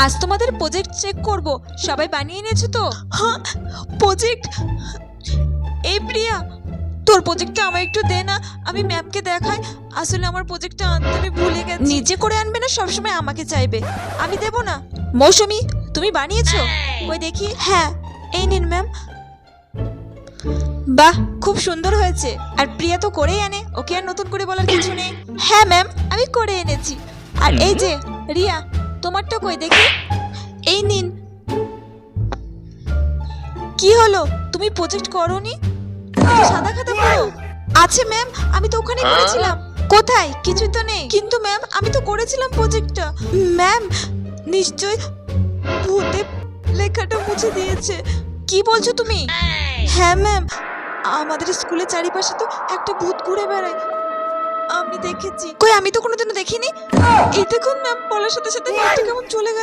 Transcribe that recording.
আজ তোমাদের project check করব, সবাই বানিয়ে নিয়েছো তো? হ্যাঁ, প্রজেক্ট। এই প্রিয়া, তোর প্রজেক্টটা আমায় একটু দে না, আমি ম্যামকে দেখাই। আসলে আমার প্রজেক্টটা আনতে আমি ভুলে গেছি। নিজে করে আনবে না, সবসময় আমাকে চাইবে, আমি দেব না। মৌসুমী, তুমি বানিয়েছো? ওই দেখি। হ্যাঁ, এই নিন ম্যাম। বাহ, খুব সুন্দর হয়েছে। আর প্রিয়া তো করেই আনে, ওকে আর নতুন করে বলার কিছু নেই। হ্যাঁ ম্যাম, আমি করে এনেছি। আর এই যে রিয়া, তোমারটা কই দেখি। এই নিন। কি হলো, তুমি প্রজেক্ট করোনি? এটা সাদা খাতা পুরো আছে ম্যাম, আমি তো ওখানে করেছিলাম। কোথায়? কিছুই তো নেই। কিন্তু ম্যাম, আমি তো করেছিলাম প্রজেক্টটা। ম্যাম, নিশ্চয় ভূতে লেখাটা মুছে দিয়েছে। কি বলছো তুমি? হ্যাঁ ম্যাম, আমাদের স্কুলের চারিপাশে তো একটা ভূত ঘুরে বেড়ায়, আমি দেখেছি। কই, আমি তো কোনোদিনও দেখিনি। এই দেখুন ম্যাম, বলার সাথে সাথে ভূতটা কেমন চলে গেল।